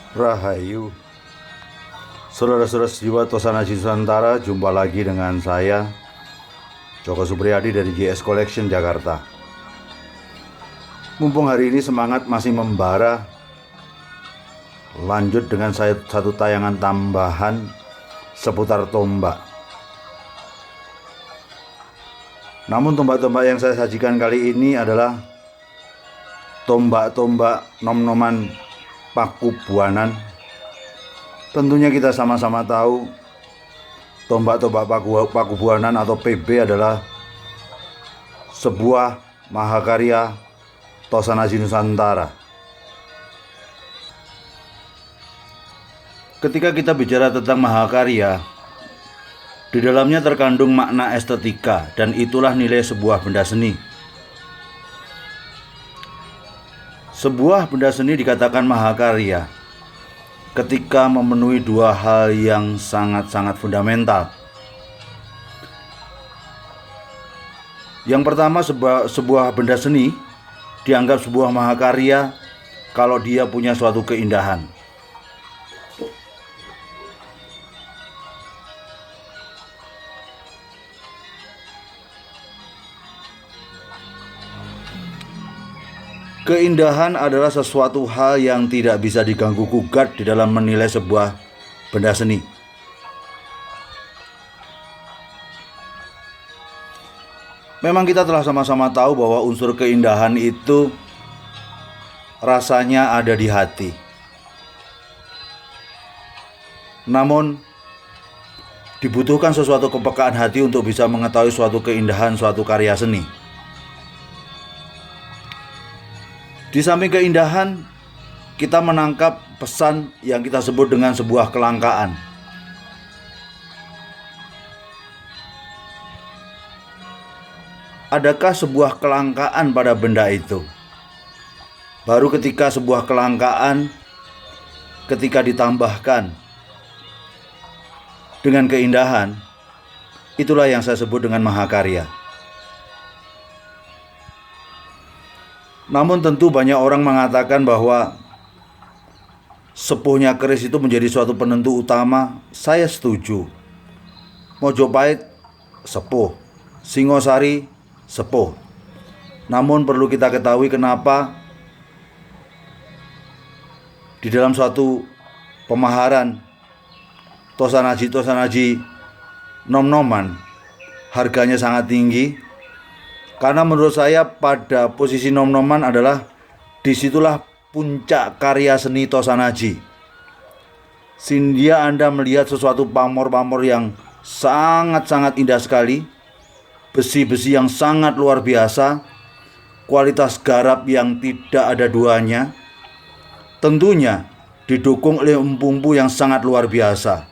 Rahayu, saudara-saudara sejawat Tosana Nusantara, jumpa lagi dengan saya Joko Supriyadi dari JS Collection Jakarta. Mumpung hari ini semangat masih membara, lanjut dengan satu tayangan tambahan seputar tombak. Namun tombak-tombak yang saya sajikan kali ini adalah tombak-tombak nom-noman Pakubuanan. Tentunya kita sama-sama tahu tombak-tombak Pakubuanan atau PB adalah sebuah mahakarya Tosana Nusantara. Ketika kita bicara tentang mahakarya, di dalamnya terkandung makna estetika, dan itulah nilai sebuah benda seni. Sebuah benda seni dikatakan mahakarya ketika memenuhi dua hal yang sangat-sangat fundamental. Yang pertama, sebuah benda seni dianggap sebuah mahakarya kalau dia punya suatu keindahan. Keindahan adalah sesuatu hal yang tidak bisa diganggu-gugat di dalam menilai sebuah benda seni. Memang kita telah sama-sama tahu bahwa unsur keindahan itu rasanya ada di hati. Namun, dibutuhkan sesuatu kepekaan hati untuk bisa mengetahui suatu keindahan suatu karya seni. Di samping keindahan, kita menangkap pesan yang kita sebut dengan sebuah kelangkaan. Adakah sebuah kelangkaan pada benda itu? Baru ketika sebuah kelangkaan, ketika ditambahkan dengan keindahan, itulah yang saya sebut dengan mahakarya. Namun tentu banyak orang mengatakan bahwa sepuhnya keris itu menjadi suatu penentu utama. Saya setuju. Mojopahit sepuh, Singosari sepuh. Namun perlu kita ketahui kenapa di dalam suatu pemaharan Tosanaji nom-noman harganya sangat tinggi. Karena menurut saya pada posisi nom-noman adalah disitulah puncak karya seni Tosanaji. Sindia Anda melihat sesuatu pamor-pamor yang sangat-sangat indah sekali, besi-besi yang sangat luar biasa, kualitas garap yang tidak ada duanya, tentunya didukung oleh empu-empu yang sangat luar biasa.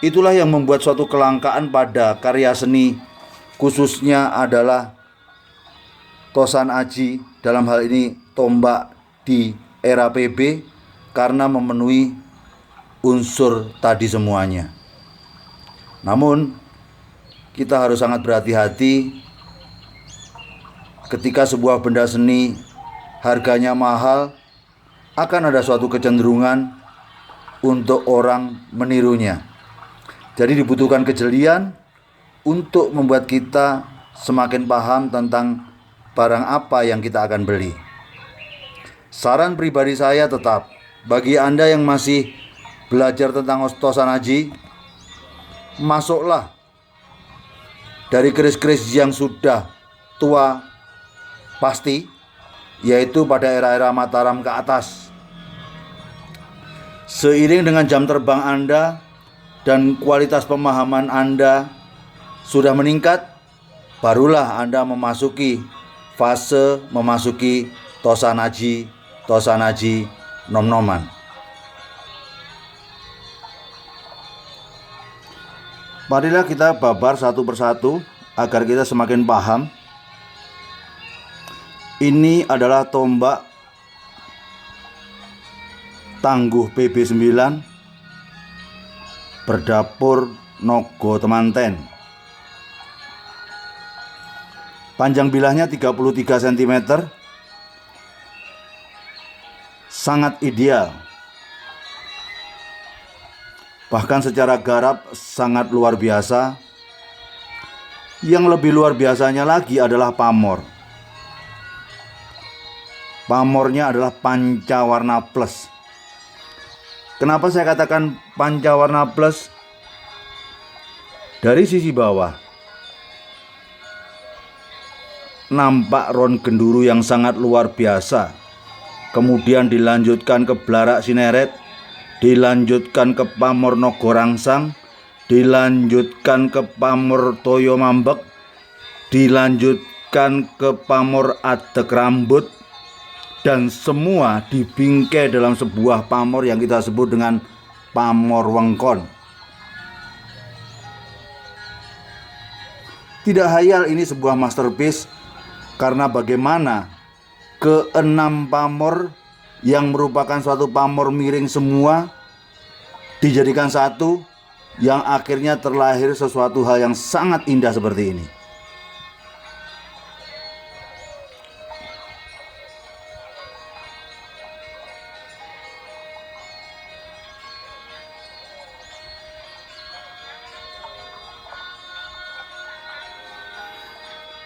Itulah yang membuat suatu kelangkaan pada karya seni, khususnya adalah Tosan Aji, dalam hal ini tombak di era PB, karena memenuhi unsur tadi semuanya. Namun kita harus sangat berhati-hati ketika sebuah benda seni harganya mahal, akan ada suatu kecenderungan untuk orang menirunya. Jadi dibutuhkan kejelian untuk membuat kita semakin paham tentang barang apa yang kita akan beli. Saran pribadi saya tetap, bagi Anda yang masih belajar tentang Tosanaji, masuklah dari keris-keris yang sudah tua pasti, yaitu pada era-era Mataram ke atas. Seiring dengan jam terbang Anda dan kualitas pemahaman Anda sudah meningkat, barulah Anda memasuki Tosanaji nom-noman. Marilah kita babar satu persatu agar kita semakin paham. Ini adalah tombak tangguh PB9 berdapur Nogo Temanten. Panjang bilahnya 33 cm, sangat ideal bahkan secara garap sangat luar biasa. Yang lebih luar biasanya lagi adalah pamor. Pamornya adalah pancawarna plus. Kenapa saya katakan pancawarna plus? Dari sisi bawah nampak ron genduru yang sangat luar biasa. Kemudian dilanjutkan ke Blarak Sineret, dilanjutkan ke pamor Nogorangsang, dilanjutkan ke pamor Toyo Mambek, dilanjutkan ke pamor Adek Rambut, dan semua dibingkai dalam sebuah pamor yang kita sebut dengan pamor Wengkon. Tidak hayal ini sebuah masterpiece, karena bagaimana keenam pamor yang merupakan suatu pamor miring semua dijadikan satu, yang akhirnya terlahir sesuatu hal yang sangat indah seperti ini.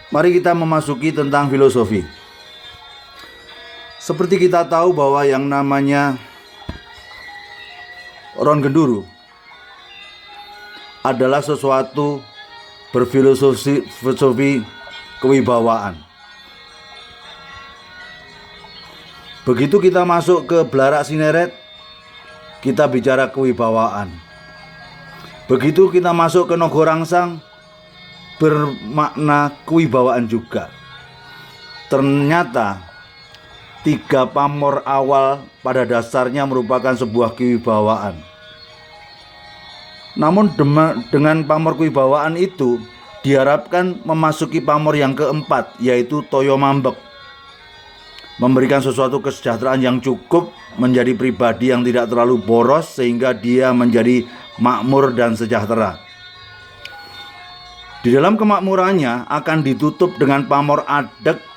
Mari kita memasuki tentang filosofi. Seperti kita tahu bahwa yang namanya ron genduru adalah sesuatu berfilosofi kewibawaan. Begitu kita masuk ke Blarak Sineret, kita bicara kewibawaan. Begitu kita masuk ke Nogorangsang, bermakna kewibawaan juga. Ternyata 3 pamor awal pada dasarnya merupakan sebuah kewibawaan. Namun dengan pamor kewibawaan itu diharapkan memasuki pamor yang keempat, yaitu Toyo Mambek, memberikan sesuatu kesejahteraan yang cukup, menjadi pribadi yang tidak terlalu boros sehingga dia menjadi makmur dan sejahtera. Di dalam kemakmurannya akan ditutup dengan pamor Adek.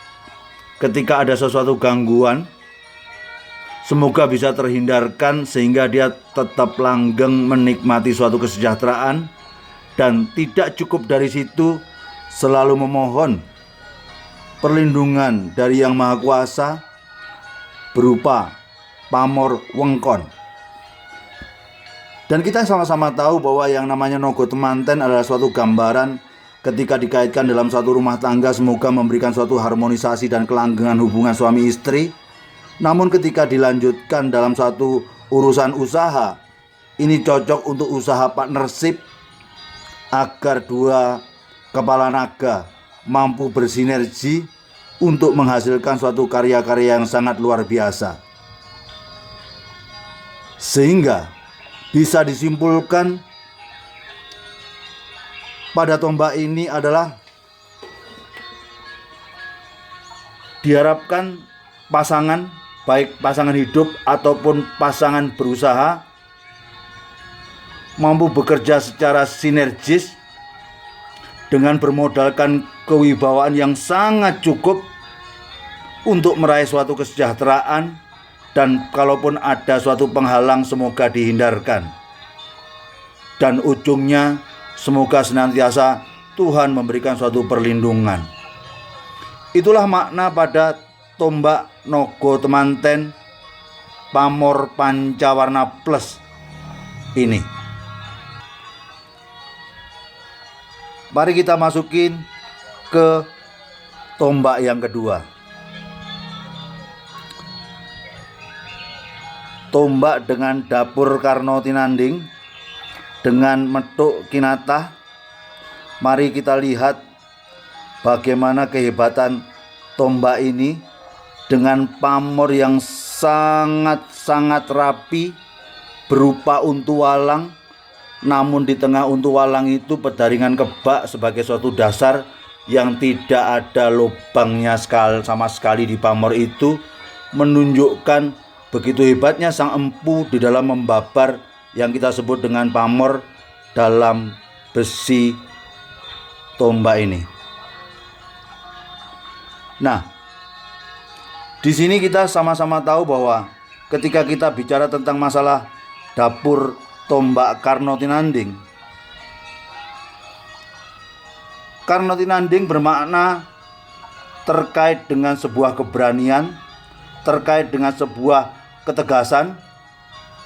Ketika ada sesuatu gangguan, semoga bisa terhindarkan sehingga dia tetap langgeng menikmati suatu kesejahteraan. Dan tidak cukup dari situ, selalu memohon perlindungan dari Yang Maha Kuasa berupa pamor Wengkon. Dan kita sama-sama tahu bahwa yang namanya Nogo Temanten adalah suatu gambaran ketika dikaitkan dalam suatu rumah tangga, semoga memberikan suatu harmonisasi dan kelanggengan hubungan suami istri. Namun ketika dilanjutkan dalam suatu urusan usaha, ini cocok untuk usaha partnership agar 2 kepala naga mampu bersinergi untuk menghasilkan suatu karya-karya yang sangat luar biasa. Sehingga bisa disimpulkan pada tombak ini adalah diharapkan pasangan, baik pasangan hidup ataupun pasangan berusaha, mampu bekerja secara sinergis dengan bermodalkan kewibawaan yang sangat cukup untuk meraih suatu kesejahteraan, dan kalaupun ada suatu penghalang semoga dihindarkan, dan ujungnya semoga senantiasa Tuhan memberikan suatu perlindungan. Itulah makna pada tombak Nogo Temanten pamor pancawarna plus ini. Mari kita masukin ke tombak yang kedua. Tombak dengan dapur Karno Tinanding, dengan metuk kinatah. Mari kita lihat bagaimana kehebatan tombak ini dengan pamor yang sangat-sangat rapi berupa untu walang. Namun di tengah untu walang itu pedaringan kebak sebagai suatu dasar yang tidak ada lubangnya sama sekali di pamor itu, menunjukkan begitu hebatnya sang empu di dalam membabar yang kita sebut dengan pamor dalam besi tombak ini. Nah, di sini kita sama-sama tahu bahwa ketika kita bicara tentang masalah dapur tombak Karno Tinanding. Karno Tinanding bermakna terkait dengan sebuah keberanian, terkait dengan sebuah ketegasan,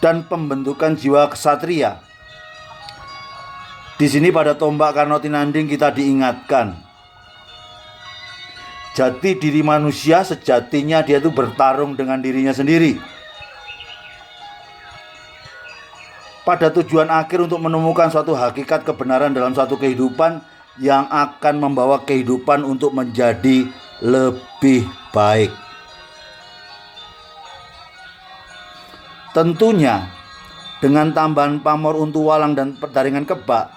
dan pembentukan jiwa kesatria. Di sini pada tombak Karno Tinanding kita diingatkan, jati diri manusia sejatinya dia itu bertarung dengan dirinya sendiri. Pada tujuan akhir untuk menemukan suatu hakikat kebenaran dalam suatu kehidupan yang akan membawa kehidupan untuk menjadi lebih baik. Tentunya dengan tambahan pamor untu walang dan perdaringan kebak,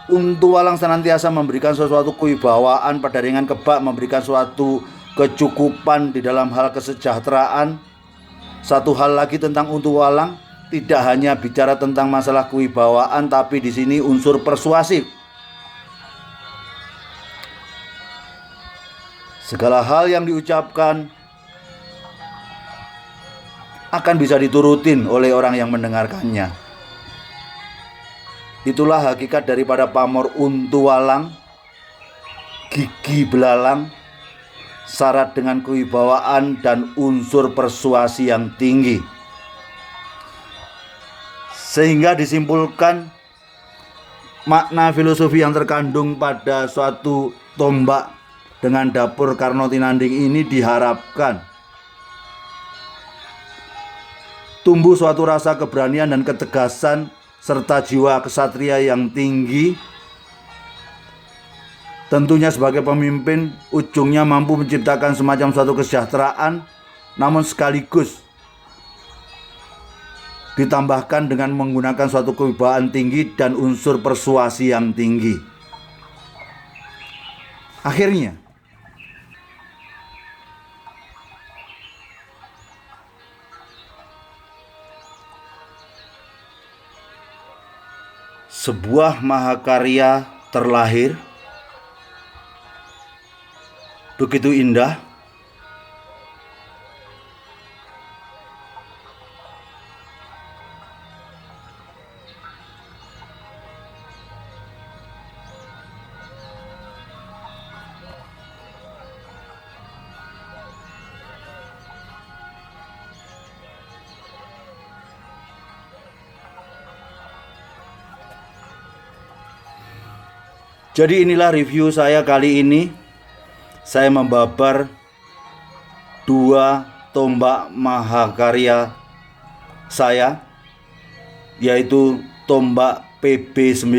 untu walang senantiasa memberikan sesuatu kewibawaan, perdaringan kebak memberikan suatu kecukupan di dalam hal kesejahteraan. Satu hal lagi tentang untu walang, tidak hanya bicara tentang masalah kewibawaan, tapi di sini unsur persuasif. Segala hal yang diucapkan akan bisa diturutin oleh orang yang mendengarkannya. Itulah hakikat daripada pamor untu walang, gigi belalang, syarat dengan kewibawaan dan unsur persuasi yang tinggi. Sehingga disimpulkan makna filosofi yang terkandung pada suatu tombak dengan dapur Karno Tinanding ini diharapkan tumbuh suatu rasa keberanian dan ketegasan serta jiwa kesatria yang tinggi. Tentunya sebagai pemimpin ujungnya mampu menciptakan semacam suatu kesejahteraan, namun sekaligus ditambahkan dengan menggunakan suatu kewibawaan tinggi dan unsur persuasi yang tinggi. Akhirnya, sebuah mahakarya terlahir, begitu indah, Jadi inilah review saya kali ini. Saya membabar 2 tombak mahakarya saya, yaitu tombak PB9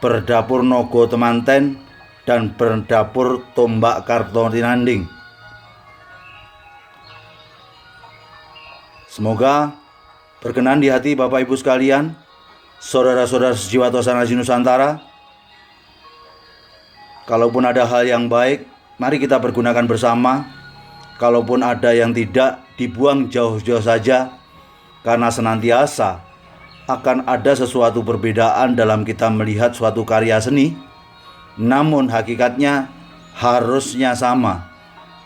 berdapur Nogo Temanten dan berdapur tombak Karno Tinanding. Semoga berkenan di hati Bapak Ibu sekalian, saudara-saudara sejiwa Tosanasi Nusantara. Kalaupun ada hal yang baik, mari kita pergunakan bersama. Kalaupun ada yang tidak, dibuang jauh-jauh saja, karena senantiasa akan ada sesuatu perbedaan dalam kita melihat suatu karya seni. Namun hakikatnya harusnya sama,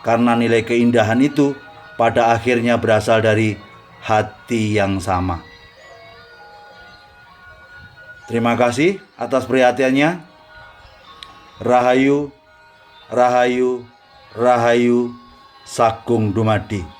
karena nilai keindahan itu pada akhirnya berasal dari hati yang sama. Terima kasih atas perhatiannya. Rahayu, Rahayu, Rahayu, Sagung Dumadi.